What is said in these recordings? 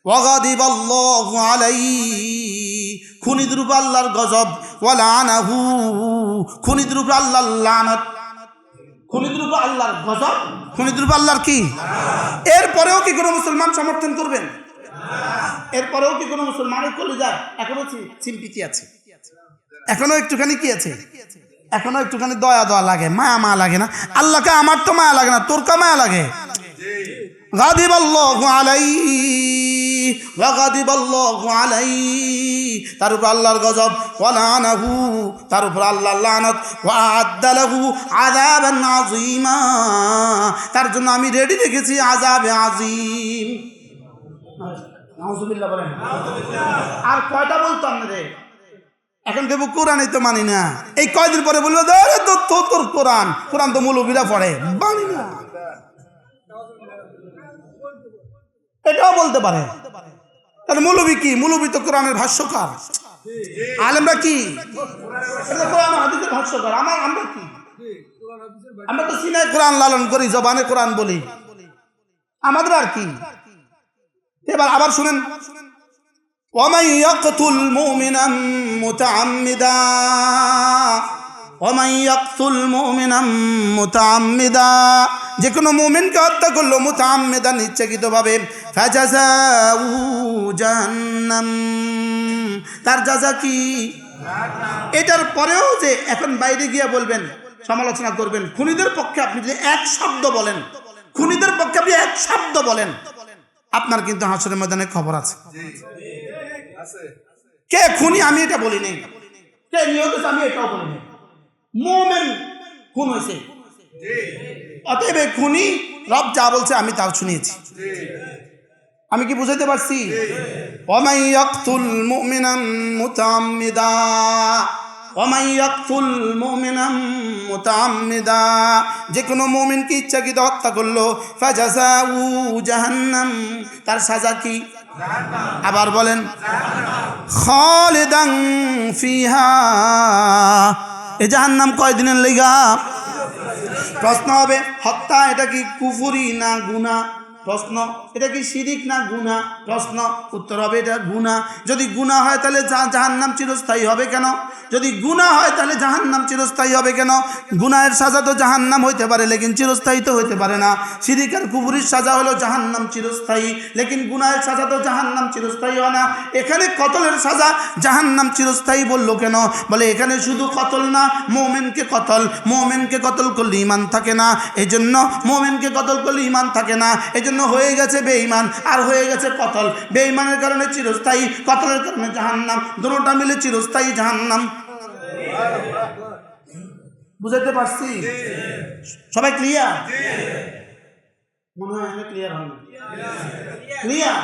ওয়াগাদিবাল্লাহু আলাইহি, খুনিদের উপর আল্লাহর গজব, ওয়া লানাহু, খুনিদের উপর আল্লাহর লানত, খুনিদের উপর আল্লাহর গজব, খুনিদের উপর আল্লাহর কি? এরপরেও কি কোনো মুসলমান সমর্থন করবেন? এরপরেও কি কোনো মুসলমানের কলিজা এখনো সিম্পিতি আছে? এখনো একটুখানি কি আছে? এখনো একটুখানি দয়া দয়া লাগে, মায়া লাগে না? আল্লাহকে আমার তো মায়া লাগে না, তোর কা মায়া লাগে? গাদিবাল্লাহু আলাইহি ওয়া গাদিবাল্লাহু আলাইহি, তার উপর আল্লাহর গজব, ওয়া লানাহু, তার উপর আল্লাহর লানত, ওয়া আ'আদ্দা লাহু আযাবান আযীমা, তার জন্য আমি রেডি রেখেছি আযাবে আযীম। নাউযুবিল্লাহ বলেন। আর কয়টা বলতো আপনাদের? এখন দেবো কোরআনই তো মানি না, এই কয়দিন পরে বলবো তোর কোরআন, কোরআন তো মৌলবীরা পড়ে, মানি না, এটাও বলতে পারে। তাহলে মৌলবী কি? মৌলবী তো কোরআনের ভাষ্যকার, আলেমরা কি? কোরআন হাদিসের ভাষ্যকার। আমরা কি? আমরা তো সিনায় কোরআন লালন করি, জবানে কোরআন বলি, আমাদের আর কি? এবার আবার শুনেন, ومن يقتل مؤمنا متعمدا ومن يقتل مؤمنا متعمدا, যে কোনো মুমিনকে হত্যা করলো মুতাআম্মিদান, ইচ্ছাকৃতভাবে, ফাজাযাউ জাহান্নাম, তার জাযা কি? এটার পরেও যে এখন বাইরে গিয়ে বলবেন, সমালোচনা করবেন, খুনিদের পক্ষে আপনি যদি এক শব্দ বলেন, খুনিদের পক্ষে আপনি এক শব্দ বলেন, আপনার কিন্তু হাসরের ময়দানে খবর আছে। কে খুনি আমি এটা বলি নাই, কে নিহত আমি এটাও বলি নাই, মুমিন খুন হয়েছে, অতএব খুনি রব যা বলছে আমি তাও শুনিয়েছি। আমি কি বুঝাইতে পারছি? ওয়া মান ইয়াকতুল মুমিনান মুতাআম্মিদা, ওয়া মান ইয়াকতুল মুমিনান মুতাআম্মিদা, যে কোনো মুমিনকে ইচ্ছাকৃত হত্যা করলো, ফাজাযাউ জাহান্নাম, তার সাজা কি? আবার বলেন, খালিদান ফিহা, এ জাহান্নাম কয়দিনের লেগা? প্রশ্ন হবে, হত্যা এটা কি কুফরি না গুনাহ? প্রশ্ন, এটা কি শিরিক না গুনাহ? প্রশ্ন, উত্তর হবে এটা গুনাহ। যদি গুনাহ হয় তাহলে জাহান্নাম চিরস্থায়ী হবে কেন? যদি গুনাহ হয় তাহলে জাহান্নাম চিরস্থায়ী হবে কেন? গুনাহের সাজা তো জাহান্নাম হইতে পারে, লেকিন চিরস্থায়ী তো হইতে পারে না। শিরিক আর কুফরির সাজা হলো জাহান্নাম চিরস্থায়ী, লেকিন গুনাহের সাজা তো জাহান্নাম চিরস্থায়ী হয় না। এখানে কতলের সাজা জাহান্নাম চিরস্থায়ী বললো কেন? বলে এখানে শুধু কতল না, মুমিনকে কতল, মুমিনকে কতল করলে ঈমান থাকে না, এজন্য মুমিনকে কতল করলে ঈমান থাকে না, এজন্য হয়ে গেছে বেঈমান আর হয়ে গেছে কতল। বেঈমানের কারণে চিরস্থায়ী, কতলের কারণে জাহান্নাম, দুটোটা মিলে চিরস্থায়ী জাহান্নাম। বুঝাতে পারছি? সবাই ক্লিয়ার? মনে হয় ক্লিয়ার হয়নি। ক্লিয়ার?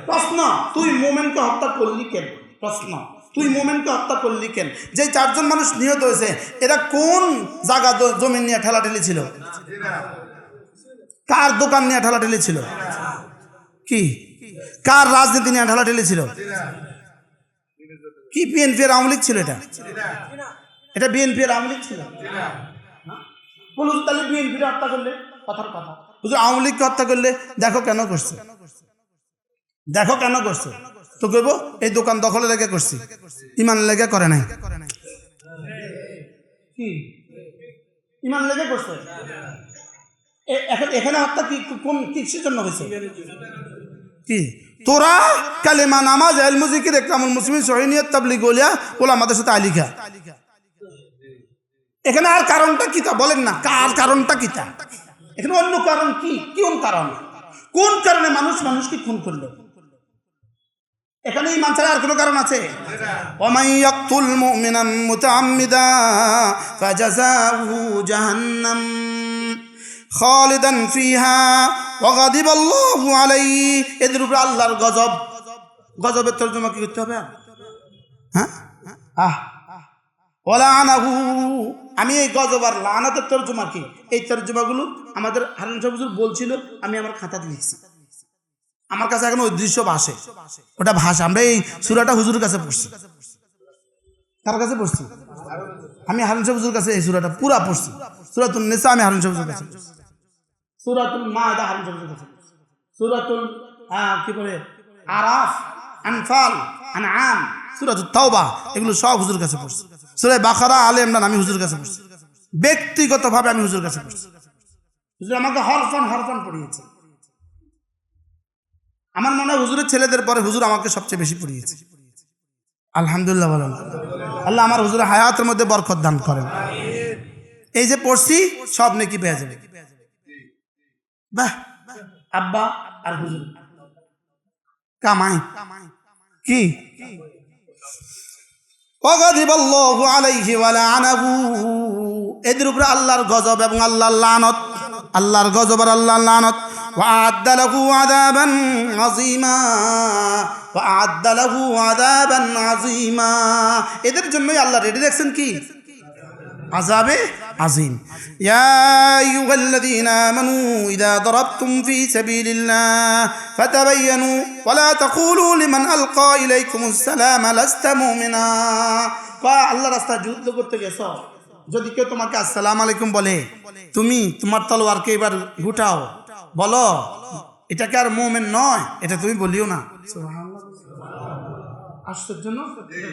প্রশ্ন, তুই মুমিনকে হত্যা করলি কেন? প্রশ্ন, তুই মুমিনকে হত্যা করলি কেন? যে 4 জন মানুষ নিহত হয়েছে, এরা কোন জায়গা জমি নিয়ে ঠেলাঠেলি ছিল? কার দোকান নিয়ে ঠেলাঠেলি ছিল? কি কার রাজনীতি নিয়ে ঠেলাঠেলি ছিল? কি বিএনপি এর আওয়ামী লীগ ছিল? এটা বিএনপি এর আওয়ামী লীগ ছিল? বলুন তাহলে বিএনপির হত্যা করলে কথার কথা, বুঝলো আওয়ামী লীগকে হত্যা করলে দেখো কেন করছে, দেখো কেন করছে, তো কইবো এই দোকান দখলে লেগে করছি, ইমান লেগে করে নাই। কি ইমান লেগে করছে? এখন এখানে হত্যা কি কোন কিসের জন্য হয়েছে? কি তোরা কালেমা নামাজ ইলমু জিকির ইকরামুল মুসলিমিন সহিনিয়ত তাবলীগ ওলিয়া ওলামাদের সাথে আলিখা, এখানে আর কারণটা কি তা বলেন না, কার কারণটা কি তা? এখানে অন্য কারণ কি? কোন কারণ? কোন কারণে মানুষ মানুষকে খুন করলো? এখানে ঈমান ছাড়া আর কোনো কারণ আছে? ওয়ামান ইয়াকতুল মুমিনান মুতাআম্মিদা ফাজাযাউহু জাহান্নাম খালিদান ফিহা ওয়া গাদিবাল্লাহু আলাইহি, এদের উপর আল্লাহর গজব। গজবের তরজমা কি করতে হবে? হ্যাঁ ওয়ালা আনাহু, আমি এই গজব আর লানাতের তরজমা কি, এই তরজমাগুলো আমাদের হারুন সাহেব হুজুর বলছিল, আমি আমার খাতাতে লিখছি, আমার কাছে এখন ওই দৃশ্য ভাসে, ওটা ভাষা। আমরা এই সূরাটা হুজুরের কাছে পড়ছি। কার কাছে পড়ছি? আমি হারুন সাহেব হুজুরের কাছে এই সূরাটা পুরা পড়ছি। সূরাতুন নিসা আমি হারুন সাহেব হুজুরের কাছে, সূরাতুল মায়দা হারুন সাহেব হুজুরের কাছে, সূরাতুল কি বলে আরাফ, আনফাল, আনআম, সূরাতুত তাওবা এগুলো সব হুজুর কাছে পড়ছি। সূরা বাকারা, আলে ইমরান আমি হুজুর কাছে পড়ছি। ব্যক্তিগতভাবে আমি হুজুর কাছে পড়ছি। হুজুর আমাকে হরফান হরফান পড়িয়েছে। আমার মনে হয় হুজুরের ছেলেদের পরে হুজুর আমাকে সবচেয়ে বেশি পড়িয়েছে। আলহামদুলিল্লাহ বলেন। আল্লাহ আমার হুজুরের হায়াতের মধ্যে বরকত দান করেন। এই যে পড়ছি সব নেকি পেয়ে যাবে। বাহ, আব্বা আর হুজুর কামাই কি ওয়াগাদিবাল্লাহু আলাইহি ওয়া লাআনাহু, এদের উপরে আল্লাহর গজব এবং আল্লাহর লানত, আল্লাহর গজব আর আল্লাহর লানত। ওয়া আ'আদ্দা লাহু আযাবান আযীমা, ওয়া আ'আদ্দা লাহু আযাবান আযীমা, এদের জন্যই আল্লাহ রেডি রাখছেন কি আযাবে আযীম। ইয়া আইয়ুহাল্লাযীনা আমানু ইযা দারাবতুম ফী সাবিলিল্লাহ ফাতাবায়ানু ওয়া লা তাকুলু লিমান আলকা ইলাইকুমুস সালাম লাস্তা মুমিনা। আল্লাহর রাস্তায় যুদ্ধ করতে গেছো, যদি কেউ তোমাকে আসসালামু আলাইকুম বলে, তুমি তোমার তলোয়ারকে এবার গুটাও, বলো এটা কি আর মুমিন নয়, এটা তুমি বলিও না। সুবহানাল্লাহ। আশ্চর্য না?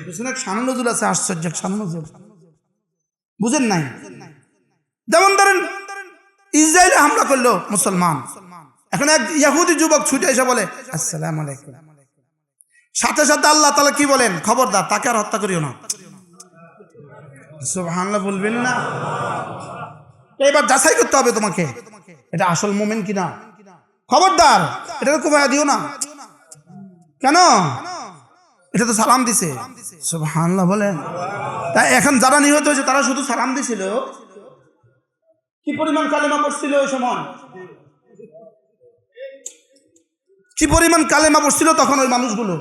পিছনে এক শানু নজরুল আছে, আশ্চর্য এক শানু নজরুল, বুঝেন নাই? যেমন ধরেন ইসরায়েলে হামলা করলো মুসলমান, এখন এক ইহুদি যুবক ছুটে এসে বলে আসসালামু আলাইকুম, সাথে সাথে আল্লাহ তাআলা কি বলেন, খবরদার তাকে আর হত্যা করিও না। সুবহানাল্লাহ বলবেন না? এবার যাচাই করতে হবে তোমাকে, এটা আসল মুমিন কিনা। খবরদার এটা কুফায়া দিও না। কেন? এটা তো সালাম দিছে। সুবহানাল্লাহ বলেন। তাই এখন যারা নিহত হয়েছে তারা শুধু সালাম দিছিল, কি পরিমাণ কালেমা পড়ছিল ওই সময়, কি পরিমাণ কালেমা পড়ছিল তখন ওই মানুষগুলো।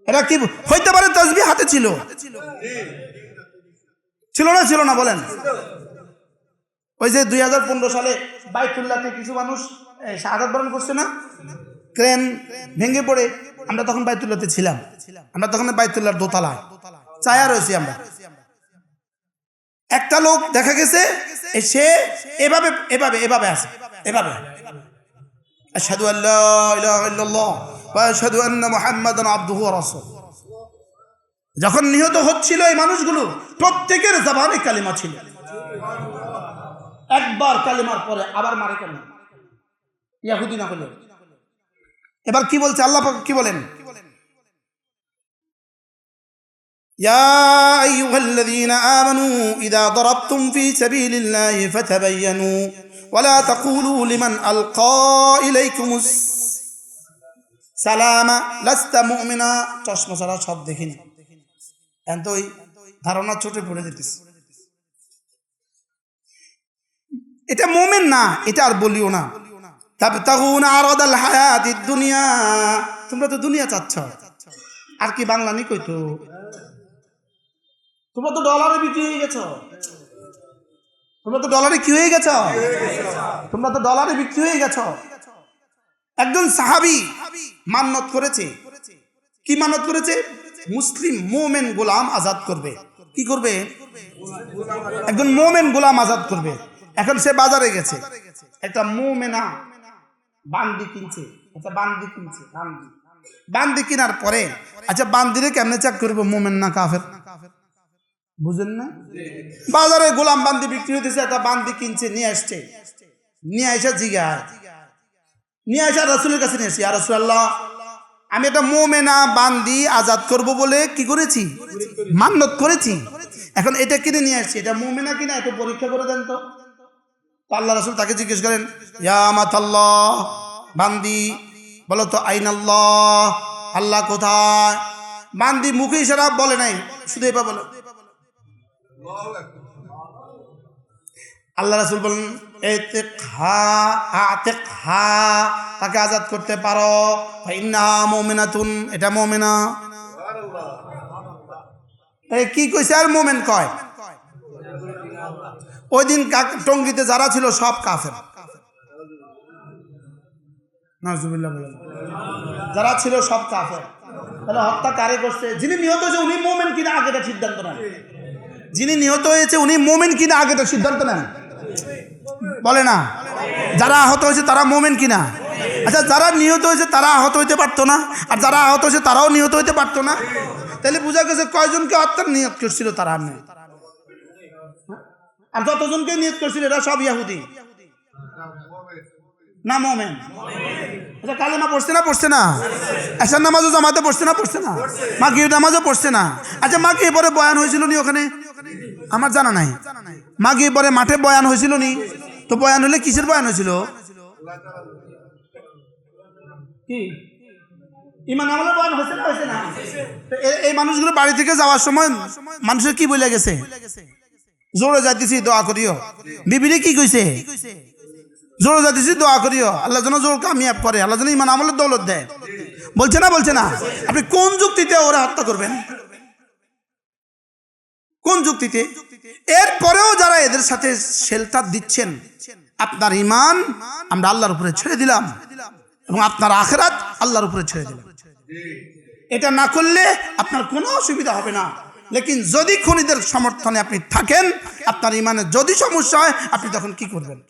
এরা কি হইতে পারে তাসবিহ হাতে ছিল, ছিল না? ছিল না বলেন? ওই যে 2015 সালে বাইতুল্লাহতে কিছু মানুষ শাহাদাত বরণ করছে না, ক্রেন ভেঙে পড়ে। আমরা তখন বাইতুল্লাহতে ছিলাম, আমরা তখন বাইতুল্লাহর দোতলায় চায়া রয়েছি আমরা। একটা লোক দেখা গেছে সে এভাবে এভাবে এভাবে আছে, এভাবে আশহাদু আল্লা ইলাহা ইল্লাল্লাহ ওয়া আশহাদু আন্না মুহাম্মাদান আবদুহু ওয়া রাসূলুহু। যখন নিহত হচ্ছিল এই মানুষগুলো প্রত্যেকের জবানে কালিমা ছিল। একবার কালিমার পরে আবার মারে কেন? ইহুদি না হলে। এবার কি বলছে আল্লাহ পাক, কি বলেন? ইয়া আইয়ুহাল্লাযীনা আমানু ইযা দারাবতুম ফী সাবিলিল্লাহি ফাতাবায়ানু ওয়া লা তাকুলু লিমান আলকা ইলাইকুমুস সালামা লাস্তা মুমিনা। চশমা ছাড়া সব দেখিনি, এত ওই ধারণা চোটে পড়ে যেতেছে। এটা মুমিন না, এটা আর বলিও না। তাবতাগুনা আরাদাল হায়াতিদ দুনিয়া, তোমরা তো দুনিয়া চাচ্ছ, আর কি বাংলা নি কইতো, তোমরা তো ডলারে বিক্রি হয়ে গেছো, তোমরা তো ডলারে কি হয়ে গেছো, তোমরা তো ডলারে বিক্রি হয়ে গেছো। একজন সাহাবী মান্নত করেছে, কি মান্নত করেছে? মুসলিম মুমিন গোলাম আজাদ করবে। কি করবে? একজন মুমিন গোলাম আজাদ করবে। এখন সে বাজারে গেছে, একটা মুমিনা বান্দি কিনছে, একটা বান্দি কিনছে, বান্দি কেনার পরে আচ্ছা বান্দিরে কেমনে চেক করবো মুমিন না কাফের? বুঝেন না? বাজারে গোলাম বান্দি বিক্রি হইতেছে, একটা বান্দি কিনছে, নিয়ে আসছে, নিয়ে আসা জিগায়, নিয়ে আসা রাসূলের কাছে নিয়ে আসি, ইয়া রাসূলুল্লাহ আমি একটা মুমিনা বান্দি আজাদ করব বলে কি করেছি, মান্নত করেছি, এখন এটা কিনে নিয়ে আসছি, এটা মুমিনা কিনা একটু পরীক্ষা করে দেন তো। আল্লাহ রাসূল তাকে জিজ্ঞেস করেন, ইয়া আমাতাল্লাহ, বান্দি বলো তো আইনাল্লাহ, আল্লাহ কোথায়? বান্দি মুখে ইশারা বলে নাই, শুধু এভাবে বলে। আল্লাহ রাসূল বলেন আতিকহা, তাকে আজাদ করতে পারো, ইন্নাহা মুমিনাতুন, এটা মুমিনা। কি কইছে আর মুমিন কয়? ওই দিন টঙ্গিতে যারা ছিল সব কাফের, নাউজুবিল্লাহ বলেন, যারা ছিল সব কাফের। তাহলে হত্যা কারে করছে? যিনি নিহত হয়েছে উনি মুমিন কিনা আগে এটা সিদ্ধান্ত নেন, যিনি নিহত হয়েছে উনি মুমিন কিনা আগে এটা সিদ্ধান্ত নেন, বলে না? যারা আহত হয়েছে তারা মুমিন কিনা? আচ্ছা, যারা নিহত হয়েছে তারা আহত হইতে পারতো না, আর যারা আহত হয়েছে তারাও নিহত হইতে পারতো না? তাহলে বোঝা গেছে কয়জনকে হত্যার নিয়ত করছিল তারা আর নেই, আর যতজনকে নিয়ত করছিল এরা সব ইহুদি না মোমেন। আচ্ছা, কালেমা পড়ছে না পড়ছে না? এশার নামাজও জামাতে পড়ছে না পড়ছে না? মাগরিব নামাজও পড়ছে না? আচ্ছা, মাগরিব পরে বয়ান হয়েছিল নি ওখানে? আমার জানা নাই। মাগরিব পরে মাঠে বয়ান হয়েছিল নি? তো বয়ান হলে কিসের বয়ান হয়েছিল? কি ইমান আমলের বয়ান হয়েছে না হয়েছে না? এই মানুষগুলো বাড়ি থেকে যাওয়ার সময় মানুষের কি বলে গেছে? জোরে যাইতেছি দোয়া করিও। বিবিরে কি কইছে? জোরে যাইতেছি দোয়া করিও, আল্লাহ যেন জোর কামিয়াব করে, আল্লাহ যেন ইমান আমলের দৌলত দেয়। বলছে না বলছে না? আপনি কোন যুক্তিতে ওরা হত্যা করবেন? কোন যুক্তিতে? এরপরেও যারা এদের সাথে শেল্টার দিচ্ছেন, আপনার ইমান আমরা আল্লাহর উপরে ছেড়ে দিলাম এবং আপনার আখিরাত আল্লাহর উপরে ছেড়ে দিলাম। এটা না করলে আপনার কোনো অসুবিধা হবে না। লেকিন যদি খুনিদের সমর্থনে আপনি থাকেন, আপনার ইমানের যদি সমস্যা হয়, আপনি তখন কি করবেন?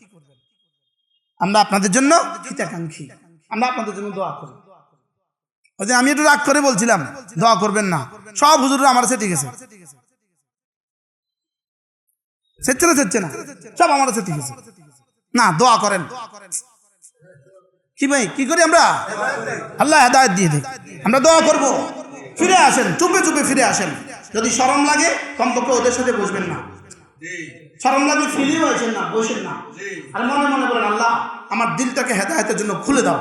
আমরা আপনাদের জন্য হিতাকাঙ্ক্ষী, আমরা আপনাদের জন্য দোয়া করি। ওই যে আমি একটু রাগ করে বলছিলাম দোয়া করবেন না, সব হুজুররা আমার সাথে ঠিক আছে, সেচ্ছে না সেচ্ছে না, সব আমার সাথে ঠিক আছে না, দোয়া করেন। কি ভাই কি করি আমরা? আল্লাহ হেদায়েত দিয়ে দিই, আমরা দোয়া করব। ফিরে আসেন, চুপে চুপে ফিরে আসেন। যদি শরম লাগে কমপক্ষে ওদের সাথে বসবেন না, শরম লাগে ফিরেও আসেন না, বসেন না, আর মনে মনে বলেন আল্লাহ আমার দিলটাকে হেদায়েতের জন্য খুলে দাও।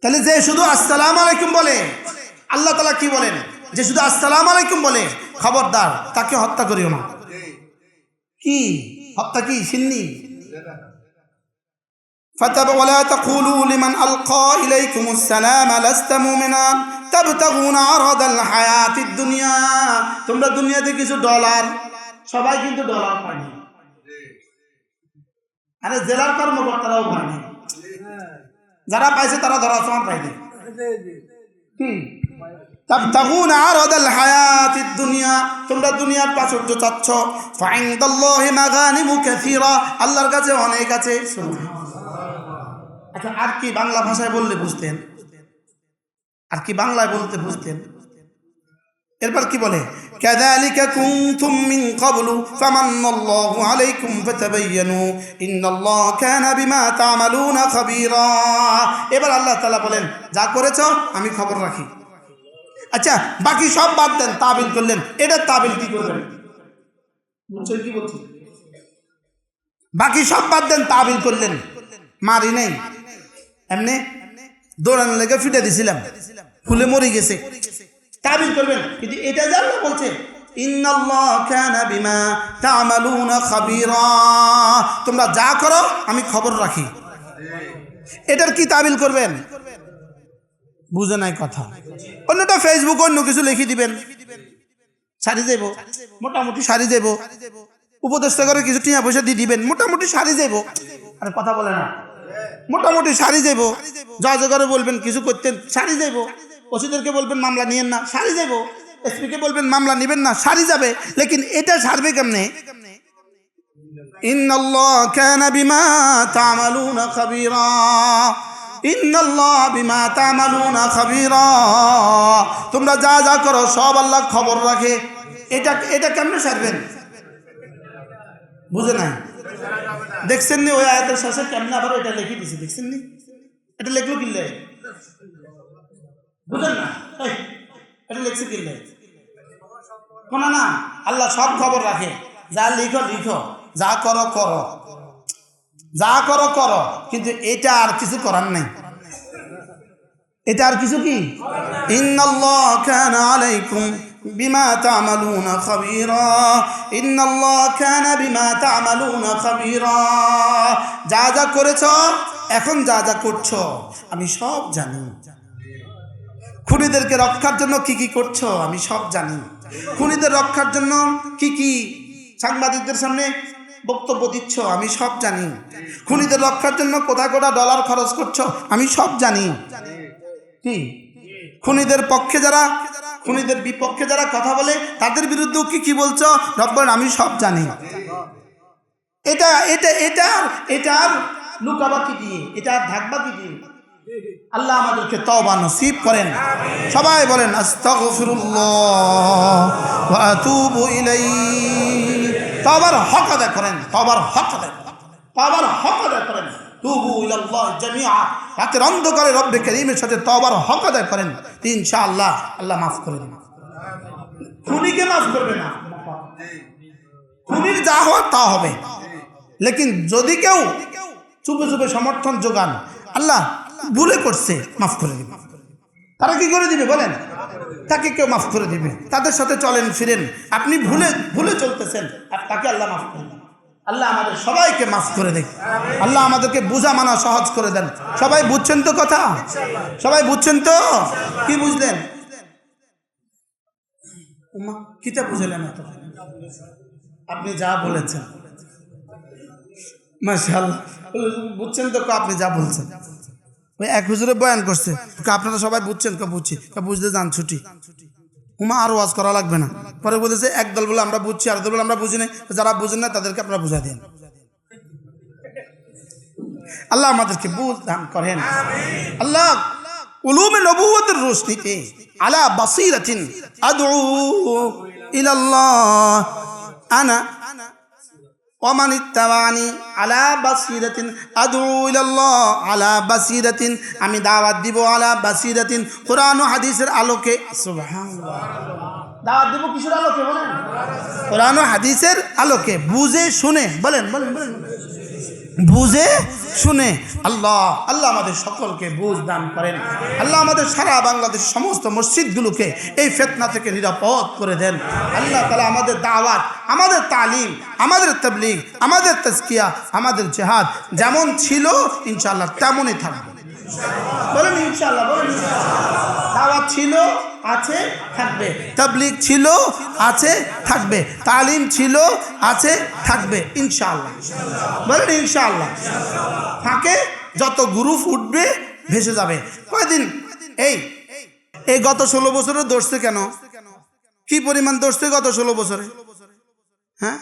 তাহলে যে শুধু আসসালামু আলাইকুম বলে, আল্লাহ তাআলা কি বলেন? যে শুধু আসসালামু আলাইকুম বলে, খবরদার তাকে হত্যা করিও না। কি হত্যা? কি সিন্নি? ফাতাব ওয়ালা তাকুলু লিমান আলকা ইলাইকুমুস সালাম লাস্তা মুমিনা তাবতাগুনা আরাদাল হায়াতিদ দুনিয়া। তোমরা দুনিয়াতে কিছু ডলার, সবাই কিন্তু ডলার পায়নি, আরে জেলার কর্মকর্তারাও পায়নি, যারা পাইছে তারা ধরা সমান পায়নি। তাবতাগুনা আরাদাল হায়াতিদ দুনিয়া, তোমরা দুনিয়ার প্রাচুর্য চাচ্ছ। ফাইনদাল্লাহি মাগানিমু কাসীরা, আল্লাহর কাছে অনেক আছে। আচ্ছা, আর কি বাংলা ভাষায় বললে বুঝতেন? আর কি বাংলায় বলতে বুঝতেন? এরপর কি বলে? কাযালিকা কুনতুম মিন ক্বাবলু ফামান্নাল্লাহু আলাইকুম ফাতাবায়ানু ইন্নাল্লাহা কানা বিমা তা'মালুনা খাবীরা। এবার আল্লাহ তাআলা বলেন যা করেছো আমি খবর রাখি। আচ্ছা, বাকি সব বাদ দেন, তাবিল করলেন, এটা তাবিল কি করবেন? বুঝছেন কি বলছি? বাকি সব বাদ দেন, তাবিল করলেন, মারি নাই, এমনি দৌড়ানো লেগে ফিটে দিছিলাম, ফুলে মরে গেছে, তাবিল করবেন। কিন্তু এটা জানো বলছে ইন্নাল্লাহা কানা বিমা তা'মালুনা খাবীরা, তোমরা যা করো আমি খবর রাখি। এটার কি তাবিল করবেন? বুঝে নাই কথা। অন্যটা ফেসবুক অন্য কিছু লিখে দিবেন, সারি যাব, মোটামুটি সারি যাব, উপদেষ্টা করে কিছু টিয়া পয়সা দিয়ে দিবেন, মোটামুটি সারি যাব। আরে কথা বলে না, মোটামুটি সারি যাব। জজ করে বলবেন কিছু করতেন, সারি যাব। ওসিদেরকে বলবেন মামলা নিয়েন না, সারি যাব। এসপিকে বলবেন মামলা নিবেন না, সারি যাবে। লেকিন এটা সারবে কেমনে? ইন্নাল্লাহা কানা বিমা তা'মালুনা খাবীরা, ইন্নাল্লাহা বিমা তা'মালুনা খাবীরা, তোমরা যা যা করো সব আল্লাহ খবর রাখে। এটা কেমনে সারবেন? বুঝে নাই? দেখছেন নি ওই আয়াতের শেষে কেমনে আবার এটা লিখে দিছে? দেখছেন নি? এটা লিখলো কিনলে বুঝেন না? এটা লিখছে কিনলে কোন না, আল্লাহ সব খবর রাখে। যা লিখো লিখো, যা করো করো, যা করো করো, কিন্তু এটা আর কিছু করার নাই। এটা আর কিছু কি? ইন্নাল্লাহা কানা আলাইকুম বিমা তা'মালুনা খাবীরা, ইন্নাল্লাহা কানা বিমা তা'মালুনা খাবীরা, যা যা করেছো, এখন যা যা করছো আমি সব জানি। খুনিদেরকে রক্ষার জন্য কি কি করছো আমি সব জানি। খুনিদের রক্ষার জন্য কি কি সাংবাদিকদের সামনে বক্তব্য দিচ্ছ আমি সব জানি। খুনিদের রক্ষার জন্য কোথা কোথা ডলার খরচ করছো আমি সব জানি। কি খুনিদের পক্ষে যারা, খুনিদের বিপক্ষে যারা কথা বলে তাদের বিরুদ্ধেও কি কি বলছো রব্বন আমি সব জানি। এটা এটা এটা এটা লুকাবা কি দিয়ে, এটা আর ঢাকবা কি দিয়ে? আল্লাহ আমাদেরকে তওবা নসিব করেন। সবাই বলেন আস্তাগফিরুল্লাহ ওয়া আতুবু ইলাইহি। তওবার হক আদায় করেন, তওবার হক আদায় করেন, তওবার হক আদায় করেন। তুবু ইলাল্লাহ জামিআ, রাতের অন্ধকারে রব্বে কারীমের সাথে তওবার হক আদায় করেন, ইনশাআল্লাহ আল্লাহ মাফ করে দেবেন। খুনিকে মাফ করবে না, খুনির যা হওয়ার তা হবে। লেকিন যদি কেউ চুপে চুপে সমর্থন যোগান, আল্লাহ ভুলে করছে মাফ করে দিবে। তারা কি করে দিবে বলেন? তাকে কেউ মাফ করে দিবে। তাদের সাথে চলেন ফিরেন, আপনি ভুলে ভুলে চলতেছেন, আর তাকে আল্লাহ মাফ করে দেন। আল্লাহ আমাদের সবাইকে মাফ করে দেন। আল্লাহ আমাদেরকে বোঝা মানা সহজ করে দেন। সবাই বুঝছেন তো কথা? সবাই বুঝছেন তো? কি বুঝলেন? কিতা বুঝলেন? আপনি যা বলেছেন মাশাআল্লাহ, বুঝছেন তো? আপনি যা বলছেন, ওই এক হুজুরে বয়ান করছে, আপনারা সবাই বুঝছেন? বুঝছি, বুঝতে যান ছুটি, হুমা আর ওয়াজ করা লাগবে না। পরে বলেছে একদল বলে আমরা বুঝছি, আর দল বলে আমরা বুঝি না। যারা বুঝেন না তাদেরকে আপনারা বুঝা দেন। আল্লাহ আমাদেরকে বুঝ দান করেন। আল্লাহ উলুমে নবুয়তের রোশনীতে আলা বাসীরাতিন আদউ ইলাল্লাহ আনা ওমান ইত্তাবানি আলা বাসীরাতিন আদউ ইলাল্লাহ আলা বাসীরাতিন, আমি দাওয়াত দিব আলা বাসীরাতিন, কোরআন ও হাদিসের আলোকে। সুবহানাল্লাহ। দাওয়াত দিব কিসের আলোকে বলেন? কোরআন ও হাদিসের আলোকে, বুঝে শুনে। বলেন বলেন বলেন, বুঝে শুনে। আল্লাহ আল্লাহ আমাদের সকলকে বুঝ দান করেন। আল্লাহ আমাদের সারা বাংলাদেশ সমস্ত মসজিদগুলোকে এই ফিতনা থেকে নিরাপদ করে দেন। আল্লাহ তাআলা আমাদের দাওয়াত, আমাদের তালিম, আমাদের তাবলীগ, আমাদের তাজকিয়া, আমাদের জিহাদ যেমন ছিল ইনশাআল্লাহ তেমনই থাকবে। বলেন ইনশাআল্লাহ, বলেন দাওয়াত ছিল, আছে, থাকবে। তাবলীগ ছিল, আছে, থাকবে। তালিম ছিল, আছে, থাকবে ইনশাআল্লাহ। বলেন ইনশাআল্লাহ। ফাঁকে যত গ্রুপ উঠবে ভেসে যাবে। কয়দিন এই গত 16 বছরে দৌড়ছে কেন? কি পরিমাণ দৌড়ছে গত 16 বছরে? হ্যাঁ,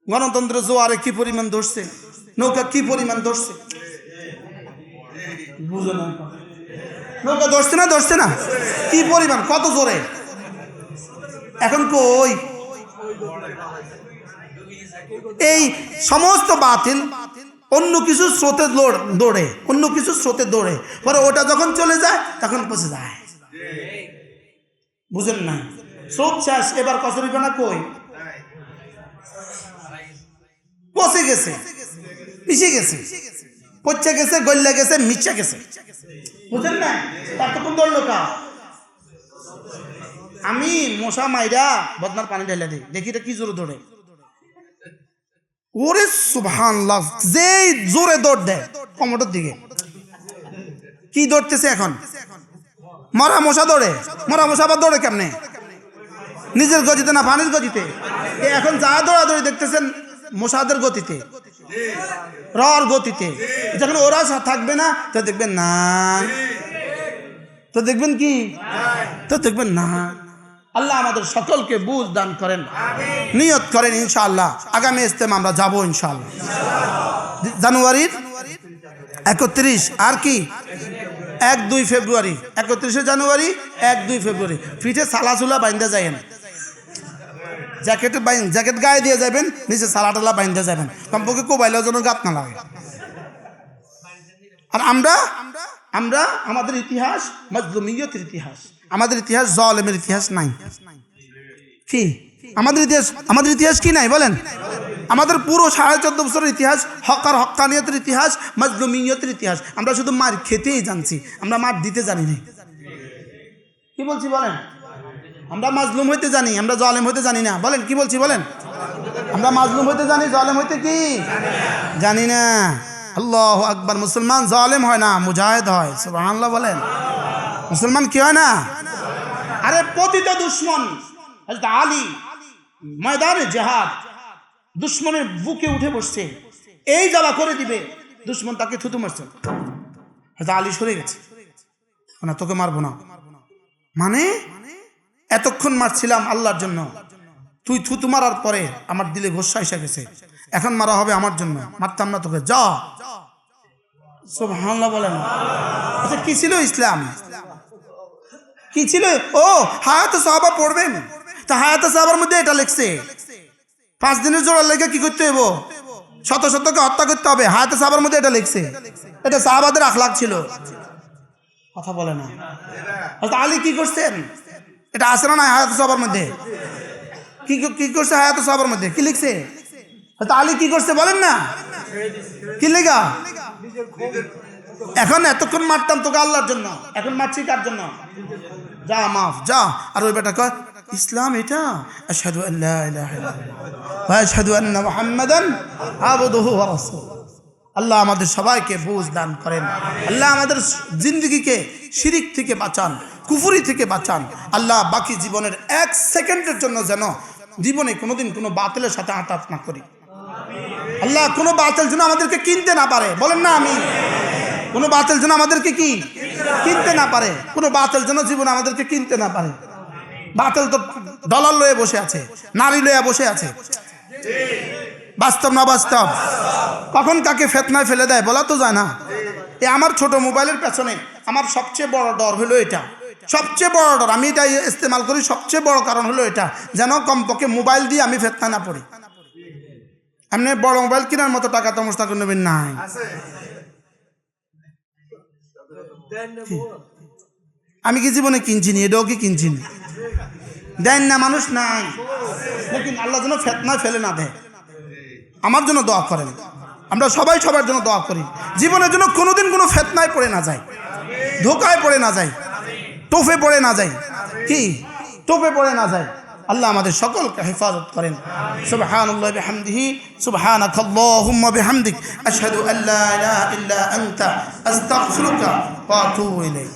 গণতন্ত্রের জোয়ারে কি পরিমাণ দৌড়ছে? নৌকা কি পরিমাণ দৌড়ছে? বুঝো না, নৌকা ধরছে না, ধরছে না, কি পরিমাণ, কত জোরে। এখন কই এই সমস্ত বাতিল অন্য কিছু স্রোতে দৌড়ে, অন্য কিছু স্রোতে দৌড়ে, পরে ওটা যখন চলে যায় তখন পচে যায়। বুঝেন না? স্রোত শেষ, এবার কচুরিপানা কই? পচে গেছে, মিশে গেছে, পচে গেছে, গল্লা গেছে, মিশে গেছে। বুঝেন না? ততক্ষণ দৌড়লো কা? আমি মশা মাইরা বদনার পানি ঢেলে দিই, দেখি এটা কি জোরে দৌড়ে। ওরে সুবহানাল্লাহ, যে জোরে দৌড় দেয় কমরের দিকে। কি দৌড়তেছে এখন? মরা মশা দৌড়ে। মরা মশা আবার দৌড়ে কেমনে? নিজের গতিতে না পানির গতিতে? এখন যা দৌড়াদৌড়ি দেখতেছেন মশাদের গতিতে, রর গতিতে। যখন ওরা থাকবে না তো দেখবেন না, তো দেখবেন কি, তো দেখবেন না। আল্লাহ আমাদের সকলকে বুঝ দান করেন। নিয়ত করেন ইনশাআল্লাহ আগামী ইজতেমা আমরা যাবো ইনশাআল্লাহ। জানুয়ারির 31 আর কি 1-2 ফেব্রুয়ারি, 31শে জানুয়ারি 1-2 ফেব্রুয়ারি। পিঠে সালাচুলা বাইন্দা যাবেন, জ্যাকেট গায়ে দিয়ে যাবেন, নিচে সালাটালা বাইন্দা যাবেন, কমপক্ষে কোবাইলের জন্য গাত না লাগে। আর আমরা আমরা আমাদের ইতিহাস মাজলুমিয়তের ইতিহাস, আমাদের ইতিহাস জালেমের ইতিহাস নাই। কি আমাদের ইতিহাস কি নাই বলেন? আমাদের পুরো 14.5 বছরের ইতিহাস হক আর হক্কানিয়তের ইতিহাস, মাজলুমিয়তের ইতিহাস। আমরা শুধু মার খেতেই জানছি, আমরা মার দিতে জানি না। কি বলছি বলেন? আমরা মাজলুম হইতে জানি, আমরা জালেম হইতে জানি না। বলেন কি বলছি বলেন? আমরা মাজলুম হইতে জানি, জালেম হইতে কি জানি না। আল্লাহু আকবার। মুসলমান জালেম হয় না, মুজাহিদ হয়। সুবহানাল্লাহ বলেন। মুসলমান কি হয় না? আরে পতিত দুশমন হযরত আলী ময়দানে জিহাদ, দুশমনের বুকে উঠে বসছে, এই জ্বালা করে দিবে, দুশমন তাকে থুতু মারছে। হযরত আলী সরে গেছে, না তোকে মারবো না। মানে এতক্ষণ মারছিলাম আল্লাহর জন্য, তুই থুতু মারার পরে আমার দিলে গোসা এসে গেছে, এখন মারা হবে আমার জন্য, মারতাম না তোকে, যা। সুবহানাল্লাহ বলেন। আচ্ছা কি ছিল ইসলাম, কি ছিল? ও হায়াতে সাহাবা পড়বেন, তা হায়াতে সাহাবার মধ্যে এটা লিখছে 5 দিনের জোড়ার লেগে কি করতে হইব, শত শতকে হত্যা করতে হবে। হায়াতে সাহাবার মধ্যে এটা লিখছে, এটা সাহাবাদের আখলাক ছিল। কথা বলে না। আলী কি করছেন, এটা আছে না হায়াতে সাহাবার মধ্যে? কি করছে হায়াতে সাহাবার মধ্যে, কি লিখছে? আলী কি করছে বলেন না, কি লেখা? এখন এতক্ষণ মারতাম তোকে আল্লাহর জন্য, এখন মারছি কার জন্য? যা মাফ, যা। আর ওই বেটা কয় ইসলাম এটা, আশহাদু আল্লা ইলাহা ইল্লাল্লাহ ওয়া আশহাদু আন্না মুহাম্মাদান আবদুহু ওয়া রাসূলুহু। আল্লাহ আমাদের সবাইকে বুঝ দান করেন। আল্লাহ আমাদের জিন্দগিকে শিরিক থেকে বাঁচান, কুফরি থেকে বাঁচান। আল্লাহ বাকি জীবনের 1 সেকেন্ডের জন্য যেন জীবনে কোনোদিন কোনো বাতিলের সাথে আঘাত না করি। আল্লাহ কোনো বাতিল যেন আমাদেরকে কিনতে না পারে, বলেন না আমি। কোনো বাতিল যেন আমাদেরকে কি কিনতে না পারে, কোনো বাতিল যেন জীবন আমাদেরকে কিনতে না পারে। বাতিল তো ডলার লয়ে বসে আছে, নারী লয়ে বসে আছে। বাস্তব না বাস্তব? কখন কাকে ফেতনায় ফেলে দেয় বলা তো যায় না। আমার ছোট মোবাইলের পেছনে আমার সবচেয়ে বড় ডর হলো এটা, সবচেয়ে বড় ডর, আমি এটা ইস্তেমাল করি, সবচেয়ে বড় কারণ হলো এটা, যেন কমপক্ষে মোবাইল দিয়ে আমি ফেতনা না পড়ি। এমনি বড় মোবাইল কেনার মতো টাকা তো মোস্তাকুর নবীর নাই। আমি কি জীবনে কিনছি নি, এটাও কি কিনছি নি? দেন না, মানুষ নাই। লেকিন আল্লাহ যেন ফেতনায় ফেলে না দেয়। আমার জন্য দোয়া করেন, আমরা সবাই সবার জন্য দোয়া করি, জীবনের জন্য কোনোদিন কোনো ফেতনায় পড়ে না যায়, ধোকায় পড়ে না যায়, টোপে পড়ে না যায়, কি টোপে পড়ে না যায়। আল্লাহ আমাদের সকলকে হেফাজত করেন। সুবহানাল্লাহি বিহামদিহি, সুবহানাকাল্লাহুম্মা বিহামদিক, আশহাদু আল্লা ইলাহা ইল্লা আনতা, আস্তাগফিরুকা ওয়া আতুবু ইলাইক।